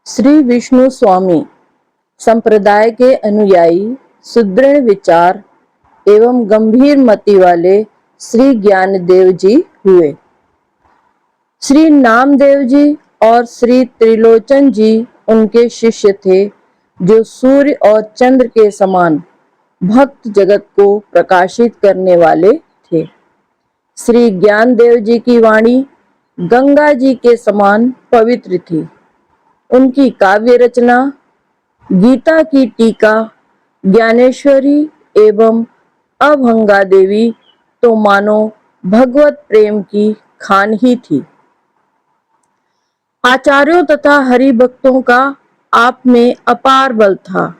श्री विष्णु स्वामी संप्रदाय के अनुयायी सुदृढ़ विचार एवं गंभीर मति वाले श्री ज्ञानदेव जी हुए। श्री नामदेव जी और श्री त्रिलोचन जी उनके शिष्य थे, जो सूर्य और चंद्र के समान भक्त जगत को प्रकाशित करने वाले थे। श्री ज्ञानदेव जी की वाणी गंगा जी के समान पवित्र थी। उनकी काव्य रचना, गीता की टीका, ज्ञानेश्वरी एवं अभंगा देवी तो मानो भगवत प्रेम की खान ही थी। आचार्यों तथा हरि भक्तों का आप में अपार बल था।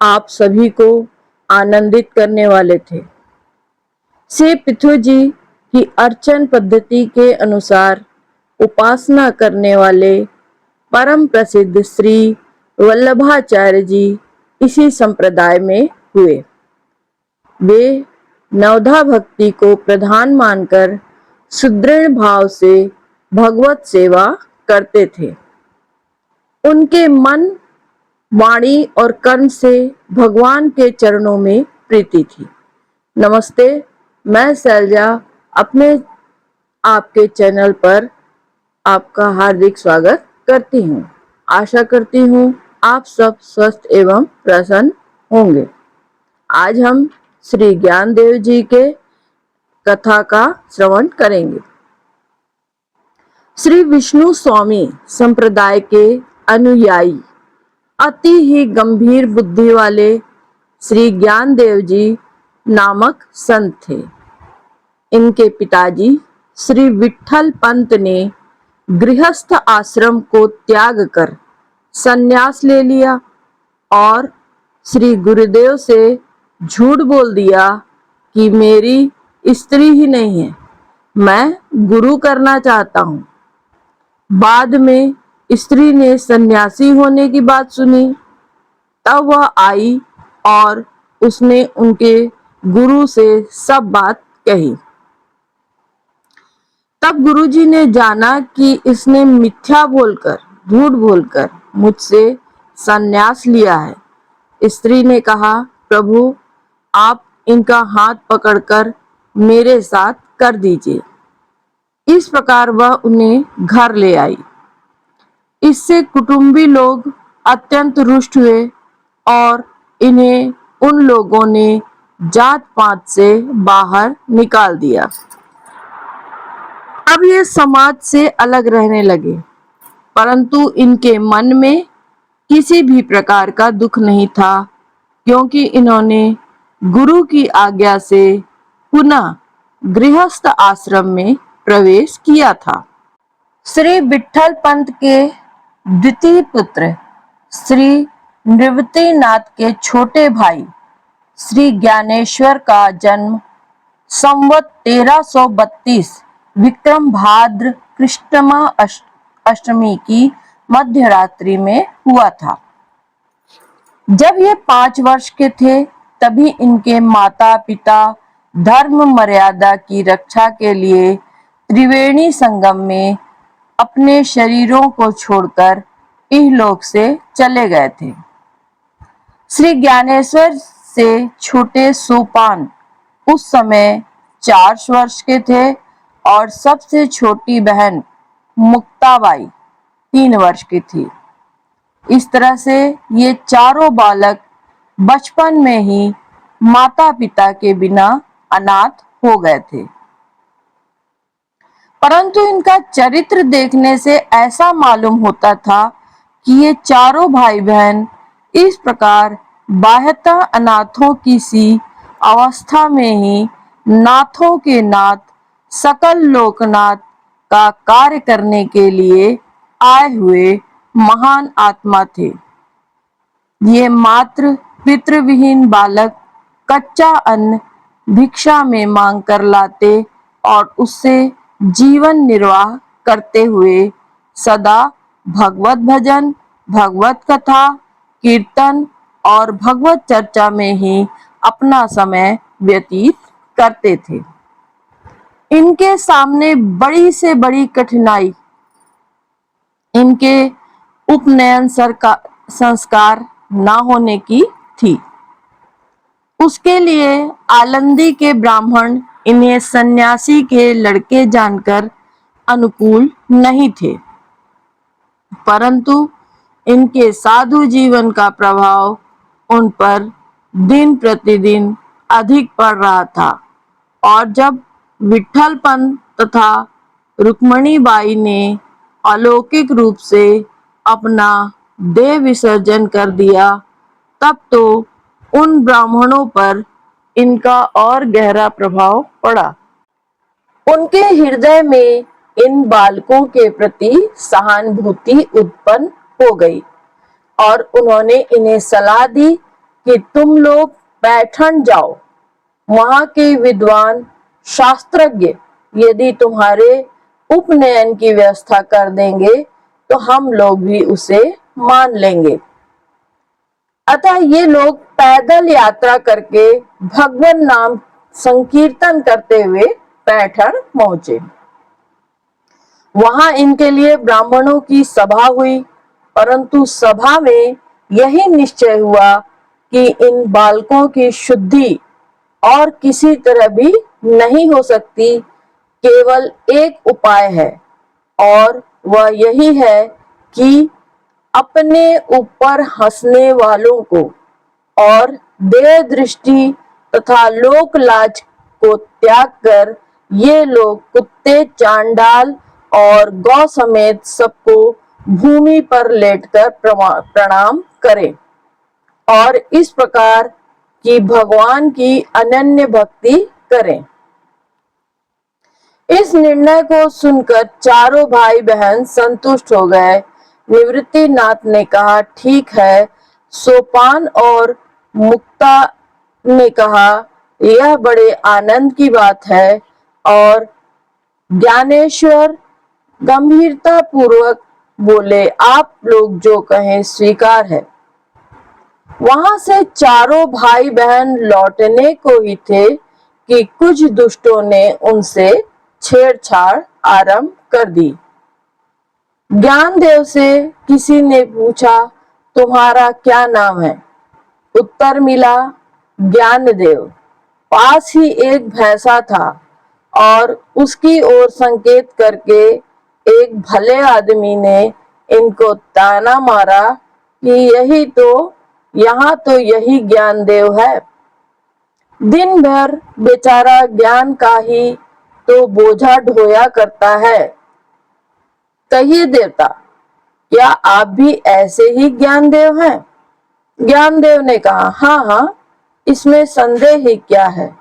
आप सभी को आनंदित करने वाले थे। श्री पृथु जी की अर्चन पद्धति के अनुसार उपासना करने वाले परम प्रसिद्ध श्री वल्लभाचार्य जी इसी संप्रदाय में हुए। वे नवधा भक्ति को प्रधान मानकर सुदृढ़ भाव से भगवत सेवा करते थे। उनके मन, वाणी और कर्म से भगवान के चरणों में प्रीति थी। नमस्ते, मैं शैलजा अपने आपके चैनल पर आपका हार्दिक स्वागत करती हूँ। आशा करती हूँ आप सब स्वस्थ एवं प्रसन्न होंगे। आज हम श्री ज्ञानदेव जी के कथा का श्रवण करेंगे। श्री विष्णु स्वामी संप्रदाय के अनुयायी अति ही गंभीर बुद्धि वाले श्री ज्ञानदेव जी नामक संत थे। इनके पिताजी श्री विट्ठल पंत ने गृहस्थ आश्रम को त्याग कर संन्यास ले लिया और श्री गुरुदेव से झूठ बोल दिया कि मेरी स्त्री ही नहीं है, मैं गुरु करना चाहता हूँ। बाद में स्त्री ने सन्यासी होने की बात सुनी, तब वह आई और उसने उनके गुरु से सब बात कही। तब गुरुजी ने जाना कि इसने मिथ्या बोलकर, झूठ बोलकर मुझसे सन्यास लिया है। स्त्री ने कहा, प्रभु आप इनका हाथ पकड़कर मेरे साथ कर दीजिए। इस प्रकार वह उन्हें घर ले आई। इससे कुटुंबी लोग अत्यंत रुष्ट हुए और इन्हें उन लोगों ने जात पात से बाहर निकाल दिया। अब ये समाज से अलग रहने लगे, परंतु इनके मन में किसी भी प्रकार का दुख नहीं था, क्योंकि इन्होंने गुरु की आज्ञा से पुनः गृहस्थ आश्रम में प्रवेश किया था। श्री विट्ठल पंत के द्वितीय पुत्र श्री निवृत्तिनाथ के छोटे भाई श्री ज्ञानेश्वर का जन्म संवत 1332 विक्रम भाद्र कृष्णमा अष्टमी की मध्यरात्रि में हुआ था। जब ये 5 वर्ष के थे, तभी इनके माता पिता धर्म मर्यादा की रक्षा के लिए त्रिवेणी संगम में अपने शरीरों को छोड़कर इहलोक से चले गए थे। श्री ज्ञानेश्वर से छोटे सोपान उस समय 4 वर्ष के थे और सबसे छोटी बहन मुक्ताबाई 3 वर्ष की थी। इस तरह से ये चारों बालक बचपन में ही माता पिता के बिना अनाथ हो गए थे। परंतु इनका चरित्र देखने से ऐसा मालूम होता था कि ये चारों भाई बहन इस प्रकार बाह्यतः अनाथों की सी अवस्था में ही नाथों के नाथ सकल लोकनाथ का कार्य करने के लिए आए हुए महान आत्मा थे। ये मात्र पितृविहीन बालक कच्चा अन्न भिक्षा में मांग कर लाते और उससे जीवन निर्वाह करते हुए सदा भगवत भजन, भगवत कथा, कीर्तन और भगवत चर्चा में ही अपना समय व्यतीत करते थे। इनके सामने बड़ी से बड़ी कठिनाई इनके उपनयन संस्कार न होने की थी। उसके लिए आलंदी के ब्राह्मण इन्हें सन्यासी के लड़के जानकर अनुकूल नहीं थे, परंतु इनके साधु जीवन का प्रभाव उन पर दिन प्रतिदिन अधिक पड़ रहा था और जब विट्ठल पंत तथा रुक्मणी बाई ने अलौकिक रूप से अपना देह विसर्जन कर दिया, तब तो उन ब्राह्मणों पर इनका और गहरा प्रभाव पड़ा। उनके हृदय में इन बालकों के प्रति सहानुभूति उत्पन्न हो गई और उन्होंने इन्हें सलाह दी कि तुम लोग पैठण जाओ। वहां के विद्वान शास्त्रज्ञ यदि तुम्हारे उपनयन की व्यवस्था कर देंगे तो हम लोग भी उसे मान लेंगे। अतः ये लोग पैदल यात्रा करके भगवान नाम संकीर्तन करते हुए पैठण पहुंचे। वहां इनके लिए ब्राह्मणों की सभा हुई, परंतु सभा में यही निश्चय हुआ कि इन बालकों की शुद्धि और किसी तरह भी नहीं हो सकती। केवल एक उपाय है और वह यही है कि अपने ऊपर हंसने वालों को और देह दृष्टि तथा लोक लाज को त्याग कर ये लोग कुत्ते, चांडाल और गौ समेत सबको भूमि पर लेटकर प्रणाम करें और इस प्रकार की भगवान की अनन्य भक्ति करें। इस निर्णय को सुनकर चारों भाई बहन संतुष्ट हो गए। निवृत्तिनाथ ने कहा, ठीक है। सोपान और मुक्ता ने कहा, यह बड़े आनंद की बात है। और ज्ञानेश्वर गंभीरता पूर्वक बोले, आप लोग जो कहें स्वीकार है। वहां से चारों भाई बहन लौटने को ही थे कि कुछ दुष्टों ने उनसे छेड़छाड़ आरंभ कर दी। ज्ञानदेव से किसी ने पूछा, तुम्हारा क्या नाम है? उत्तर मिला, ज्ञानदेव। पास ही एक भैंसा था और उसकी ओर संकेत करके एक भले आदमी ने इनको ताना मारा कि यहाँ तो यही ज्ञानदेव है। दिन भर बेचारा ज्ञान का ही तो बोझा ढोया करता है। कहिए देवता, क्या आप भी ऐसे ही ज्ञानदेव हैं? ज्ञानदेव ने कहा, हाँ हाँ, इसमें संदेह ही क्या है।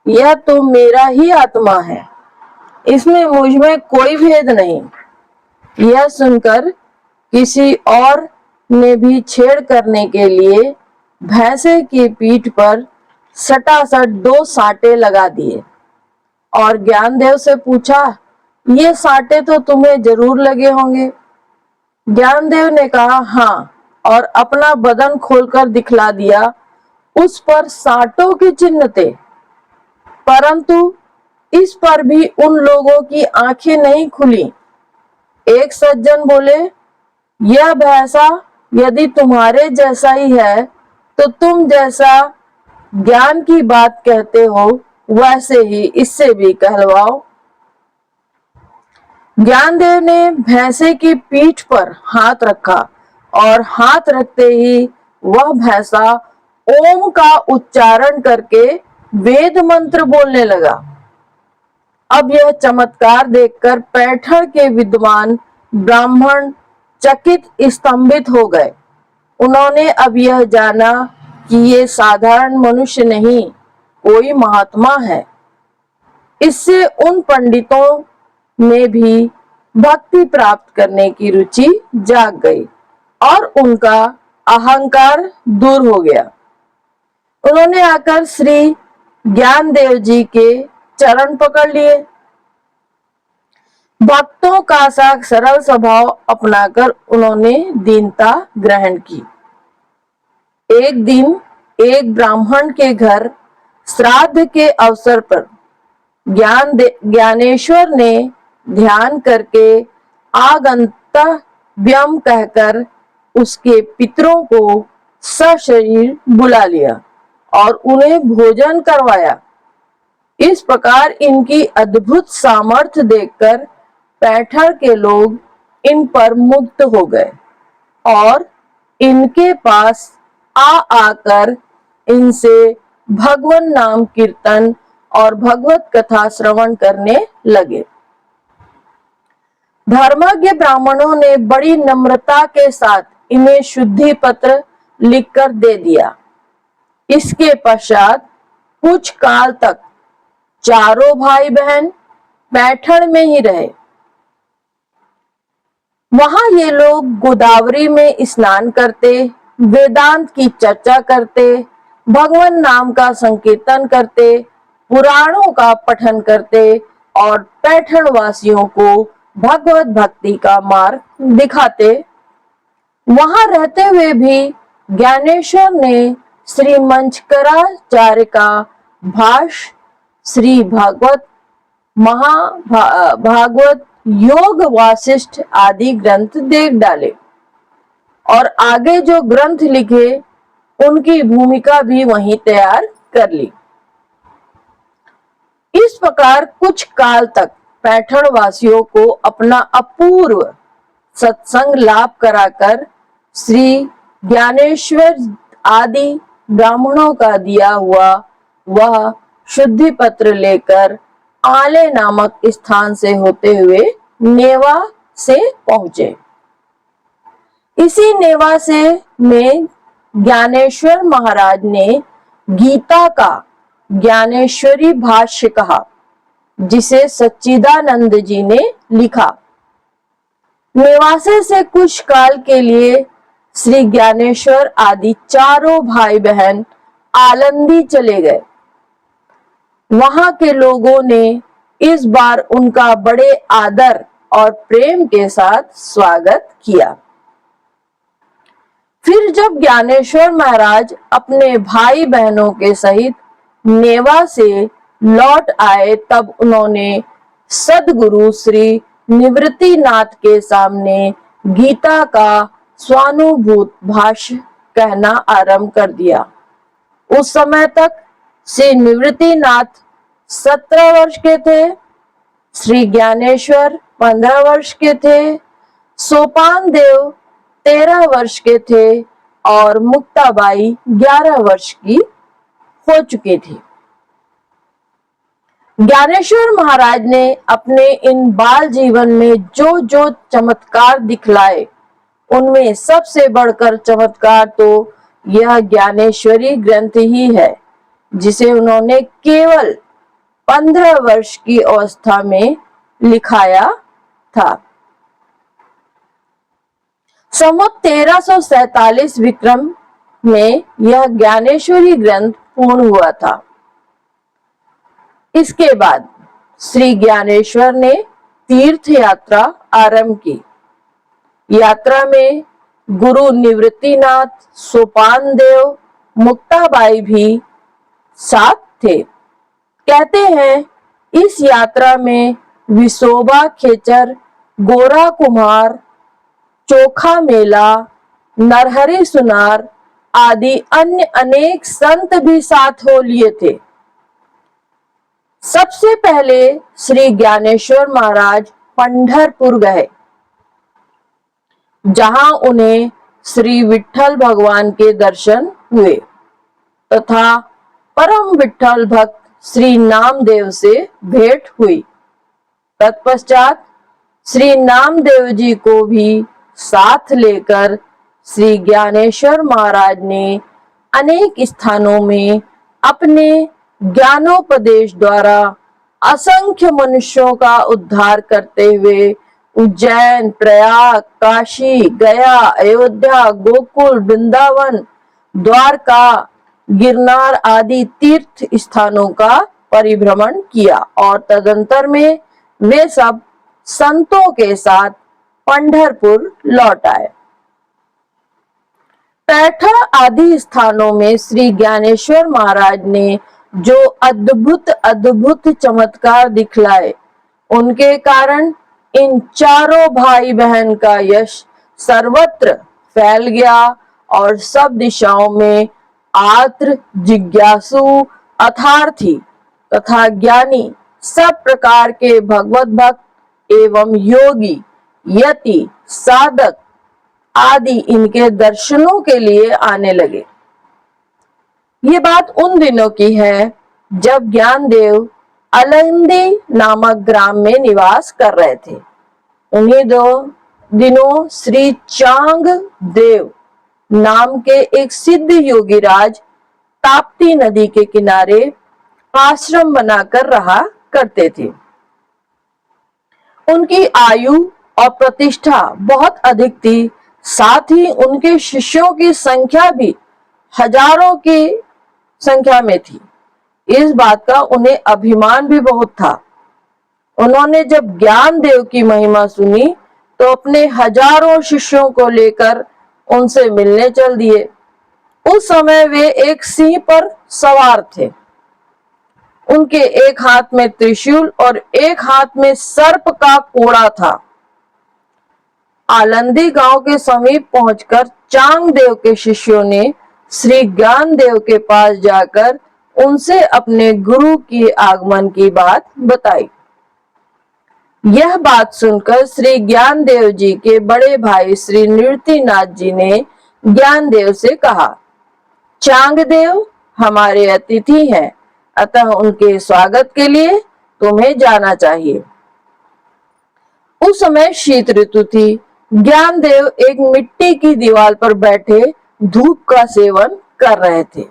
यह तो मेरा ही आत्मा है, इसमें मुझ में कोई भेद नहीं। यह सुनकर किसी और ने भी छेड़ करने के लिए भैंसे की पीठ पर सटासट 2 साँटे लगा दिए और ज्ञानदेव से पूछा, ये साँटे तो तुम्हें जरूर लगे होंगे। ज्ञानदेव ने कहा, हाँ, और अपना बदन खोलकर दिखला दिया। उस पर साँटों के चिन्ह थे, परंतु इस पर भी उन लोगों की आंखें नहीं खुली। एक सज्जन बोले, यह भैंसा यदि तुम्हारे जैसा ही है तो तुम जैसा ज्ञान की बात कहते हो वैसे ही इससे भी कहलवाओ। ज्ञानदेव ने भैंसे की पीठ पर हाथ रखा और हाथ रखते ही वह भैंसा ओम का उच्चारण करके वेद मंत्र बोलने लगा। अब यह चमत्कार देखकर पैठण के विद्वान ब्राह्मण चकित स्तंभित हो गए। उन्होंने अब यह जाना कि ये साधारण मनुष्य नहीं, कोई महात्मा है। इससे उन पंडितों में भी भक्ति प्राप्त करने की रुचि जाग गई और उनका अहंकार दूर हो गया। उन्होंने आकर श्री ज्ञानदेव जी के चरण पकड़ लिए। भक्तों का सा सरल स्वभाव अपनाकर उन्होंने दीनता ग्रहण की। एक दिन एक ब्राह्मण के घर श्राद्ध के अवसर पर ज्ञानेश्वर ने ध्यान करके आगंतुक व्यम कहकर उसके पितरों को सशरीर बुला लिया और उन्हें भोजन करवाया। इस प्रकार इनकी अद्भुत सामर्थ्य देखकर पैठण के लोग इन पर मुग्ध हो गए और इनके पास आ आकर इनसे भगवान नाम कीर्तन और भगवत कथा श्रवण करने लगे। धर्मज्ञ ब्राह्मणों ने बड़ी नम्रता के साथ इन्हें शुद्धि पत्र लिखकर दे दिया। इसके पश्चात कुछ काल तक चारों भाई बहन पैठण में ही रहे। वहां ये लोग गोदावरी में स्नान करते, वेदांत की चर्चा करते, भगवान नाम का संकीर्तन करते, पुराणों का पठन करते और पैठण वासियों को भगवत भक्ति का मार्ग दिखाते। वहां रहते हुए भी ज्ञानेश्वर ने श्री मंचकराचार्य का भाष्य, श्री भागवत, महाभागवत, योग वासिष्ठ आदि ग्रंथ देख डाले और आगे जो ग्रंथ लिखे उनकी भूमिका भी वहीं तैयार कर ली। इस प्रकार कुछ काल तक पैठण वासियों को अपना अपूर्व सत्संग लाभ कराकर श्री ज्ञानेश्वर आदि ब्राह्मणों का दिया हुआ वह शुद्धि पत्र लेकर आले नामक स्थान से होते हुए नेवा से पहुंचे। इसी नेवा से में ज्ञानेश्वर महाराज ने गीता का ज्ञानेश्वरी भाष्य कहा, जिसे सच्चिदानंद जी ने लिखा। नेवासे से कुछ काल के लिए श्री ज्ञानेश्वर आदि चारों भाई बहन आलंदी चले गए। वहां के लोगों ने इस बार उनका बड़े आदर और प्रेम के साथ स्वागत किया। फिर जब ज्ञानेश्वर महाराज अपने भाई बहनों के सहित नेवा से लौट आए, तब उन्होंने सद्गुरु श्री निवृत्तिनाथ के सामने गीता का स्वानुभूत भाष्य कहना आरंभ कर दिया। उस समय तक श्री निवृत्तिनाथ 17 वर्ष के थे, श्री ज्ञानेश्वर 15 वर्ष के थे, सोपान देव 13 वर्ष के थे और मुक्ताबाई 11 वर्ष की हो चुकी थी। ज्ञानेश्वर महाराज ने अपने इन बाल जीवन में जो जो चमत्कार दिखलाए, उनमें सबसे बढ़कर चमत्कार तो यह ज्ञानेश्वरी ग्रंथ ही है, जिसे उन्होंने केवल 15 वर्ष की अवस्था में लिखाया था। संवत 1347 विक्रम में यह ज्ञानेश्वरी ग्रंथ पूर्ण हुआ था। इसके बाद श्री ज्ञानेश्वर ने तीर्थ यात्रा आरंभ की। यात्रा में गुरु निवृत्तिनाथ, सोपान देव, मुक्ताबाई भी साथ थे। कहते हैं इस यात्रा में विसोबा खेचर, गोरा कुम्हार, चोखा मेला, नरहरि सुनार आदि अन्य अनेक संत भी साथ हो लिए थे। सबसे पहले श्री ज्ञानेश्वर महाराज पंढरपुर गए, जहां उन्हें श्री विठ्ठल भगवान के दर्शन हुए तथा परम विठ्ठल भक्त श्री नामदेव से भेंट हुई। तत्पश्चात श्री नामदेव जी को भी साथ लेकर श्री ज्ञानेश्वर महाराज ने अनेक स्थानों में अपने ज्ञानोपदेश द्वारा असंख्य मनुष्यों का उद्धार करते हुए उज्जैन, प्रयाग, काशी, गया, अयोध्या, गोकुल, वृंदावन, द्वारका, गिरनार आदि तीर्थ स्थानों का परिभ्रमण किया और तदंतर में वे सब संतों के साथ पंढरपुर लौट आए। पैठण आदि स्थानों में श्री ज्ञानेश्वर महाराज ने जो अद्भुत चमत्कार दिखलाए, उनके कारण इन चारों भाई बहन का यश सर्वत्र फैल गया और सब दिशाओं में आर्द्र, जिज्ञासु, अर्थार्थी तथा ज्ञानी सब प्रकार के भगवत भक्त एवं योगी, यति, साधक आदि इनके दर्शनों के लिए आने लगे। ये बात उन दिनों की है जब ज्ञानदेव अलंदी नामक ग्राम में निवास कर रहे थे। उन्हीं दिनों श्री चांग देव नाम के एक सिद्ध योगीराज ताप्ती नदी के किनारे आश्रम बनाकर रहा करते थे। उनकी आयु और प्रतिष्ठा बहुत अधिक थी, साथ ही उनके शिष्यों की संख्या भी हजारों की संख्या में थी। इस बात का उन्हें अभिमान भी बहुत था। उन्होंने जब ज्ञानदेव की महिमा सुनी तो अपने हजारों शिष्यों को लेकर उनसे मिलने चल दिए। उस समय वे एक सिंह पर सवार थे। उनके एक हाथ में त्रिशूल और एक हाथ में सर्प का कोड़ा था। आलंदी गांव के समीप पहुंचकर चांगदेव के शिष्यों ने श्री ज्ञानदेव के पास जाकर उनसे अपने गुरु के आगमन की बात बताई। यह बात सुनकर श्री ज्ञानदेव जी के बड़े भाई श्री नृत्यनाथ जी ने ज्ञानदेव से कहा, चांगदेव हमारे अतिथि हैं, अतः उनके स्वागत के लिए तुम्हें जाना चाहिए। उस समय शीत ऋतु थी। ज्ञानदेव एक मिट्टी की दीवार पर बैठे धूप का सेवन कर रहे थे।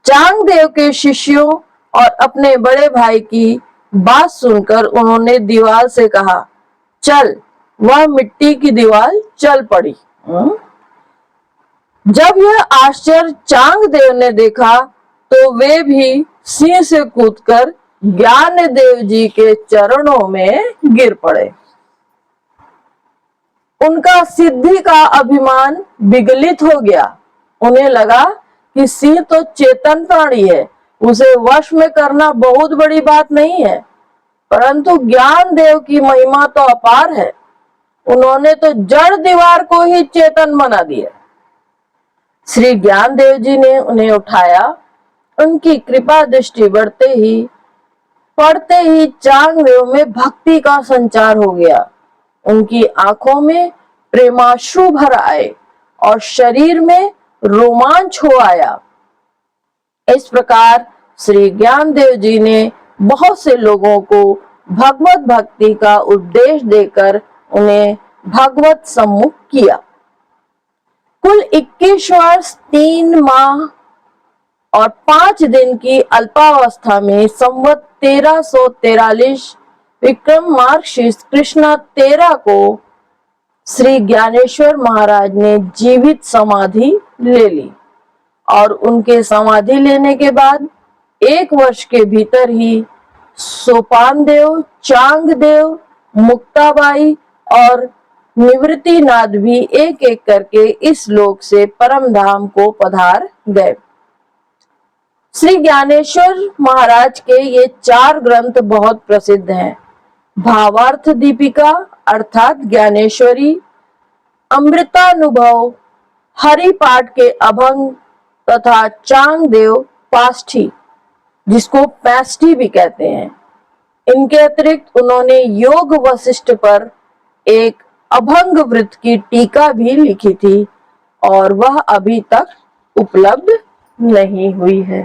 चांगदेव के शिष्यों और अपने बड़े भाई की बात सुनकर उन्होंने दीवार से कहा, चल। वह मिट्टी की दीवार चल पड़ी। जब यह आश्चर्य चांगदेव ने देखा तो वे भी सिंह से कूदकर ज्ञानदेव जी के चरणों में गिर पड़े। उनका सिद्धि का अभिमान विगलित हो गया। उन्हें लगा कि सिंह तो चेतन प्राणी है, उसे वश में करना बहुत बड़ी बात नहीं है, परंतु ज्ञानदेव की महिमा तो अपार है। उन्होंने तो जड़ दीवार को ही चेतन बना दिया। श्री ज्ञानदेव जी ने उन्हें उठाया। उनकी कृपा दृष्टि पड़ते ही चांगदेव में भक्ति का संचार हो गया। उनकी आंखों में प्रेमाश्रु भर आए और शरीर में रोमांच हो आया। इस प्रकार श्री ज्ञानदेव जी ने बहुत से लोगों को भगवत भक्ति का उपदेश देकर उन्हें भगवत सम्मुख किया। कुल 21 वर्ष 3 माह और 5 दिन की अल्पावस्था में संवत 1343 विक्रम मार्गशीर्ष कृष्णा 13 को श्री ज्ञानेश्वर महाराज ने जीवित समाधि ले ली और उनके समाधि लेने के बाद 1 वर्ष के भीतर ही सोपानदेव, चांगदेव, मुक्ताबाई और निवृत्तिनाथ भी एक एक करके इस लोक से परम धाम को पधार गए। श्री ज्ञानेश्वर महाराज के ये 4 ग्रंथ बहुत प्रसिद्ध हैं। भावार्थ दीपिका अर्थात ज्ञानेश्वरी, अमृतानुभव, हरि पाठ के अभंग तथा चांगदेव पाष्ठी, जिसको पैष्ठी भी कहते हैं। इनके अतिरिक्त उन्होंने योग वशिष्ठ पर एक अभंग वृत्त की टीका भी लिखी थी और वह अभी तक उपलब्ध नहीं हुई है।